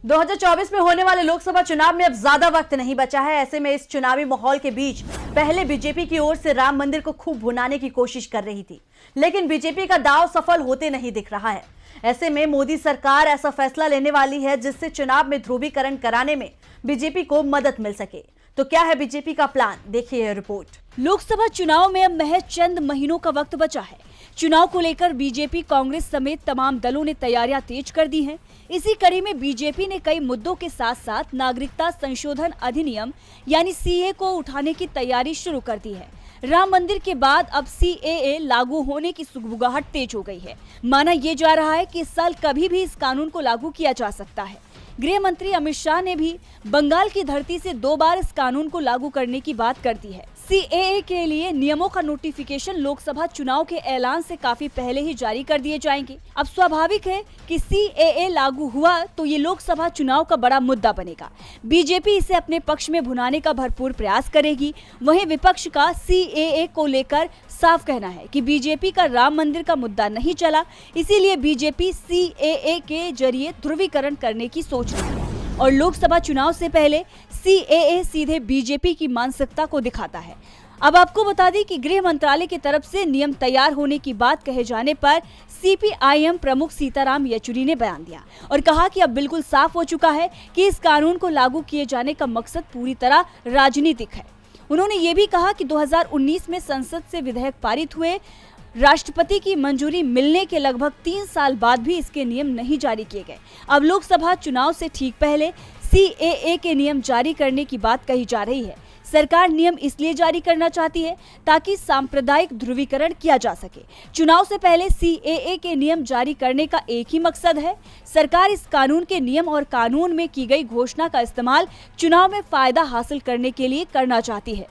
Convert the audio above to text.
2024 में होने वाले लोकसभा चुनाव में अब ज्यादा वक्त नहीं बचा है। ऐसे में इस चुनावी माहौल के बीच पहले बीजेपी की ओर से राम मंदिर को खूब भुनाने की कोशिश कर रही थी, लेकिन बीजेपी का दांव सफल होते नहीं दिख रहा है। ऐसे में मोदी सरकार ऐसा फैसला लेने वाली है जिससे चुनाव में ध्रुवीकरण कराने में बीजेपी को मदद मिल सके। तो क्या है बीजेपी का प्लान, देखिए रिपोर्ट। लोकसभा चुनाव में अब महज चंद महीनों का वक्त बचा है। चुनाव को लेकर बीजेपी, कांग्रेस समेत तमाम दलों ने तैयारियां तेज कर दी हैं। इसी कड़ी में बीजेपी ने कई मुद्दों के साथ साथ नागरिकता संशोधन अधिनियम यानी सीए को उठाने की तैयारी शुरू कर दी है। राम मंदिर के बाद अब सीएए लागू होने की सुगबुगाहट तेज हो गई है। माना यह जा रहा है कि इस साल कभी भी इस कानून को लागू किया जा सकता है। गृह मंत्री अमित शाह ने भी बंगाल की धरती से 2 बार इस कानून को लागू करने की बात कर दी है। सीएए के लिए नियमों का नोटिफिकेशन लोकसभा चुनाव के ऐलान से काफी पहले ही जारी कर दिए जाएंगे। अब स्वाभाविक है कि सीएए लागू हुआ तो ये लोकसभा चुनाव का बड़ा मुद्दा बनेगा। बीजेपी इसे अपने पक्ष में भुनाने का भरपूर प्रयास करेगी। वहीं विपक्ष का सीएए को लेकर साफ कहना है कि बीजेपी का राम मंदिर का मुद्दा नहीं चला, इसीलिए बीजेपी सीएए के जरिए ध्रुवीकरण करने की सोच रही है और लोकसभा चुनाव से पहले सीएए सीधे बीजेपी की मानसिकता को दिखाता है। अब आपको बता दें कि गृह मंत्रालय की तरफ से नियम तैयार होने की बात कहे जाने पर सीपीआईएम प्रमुख सीताराम येचुरी ने बयान दिया और कहा कि अब बिल्कुल साफ हो चुका है कि इस कानून को लागू किए जाने का मकसद पूरी तरह राजनीतिक है। उन्होंने ये भी कहा कि 2019 में संसद से विधेयक पारित हुए, राष्ट्रपति की मंजूरी मिलने के लगभग 3 साल बाद भी इसके नियम नहीं जारी किए गए। अब लोकसभा चुनाव से ठीक पहले सीएए के नियम जारी करने की बात कही जा रही है। सरकार नियम इसलिए जारी करना चाहती है ताकि सांप्रदायिक ध्रुवीकरण किया जा सके। चुनाव से पहले सीएए के नियम जारी करने का एक ही मकसद है। सरकार इस कानून के नियम और कानून में की गई घोषणा का इस्तेमाल चुनाव में फायदा हासिल करने के लिए करना चाहती है।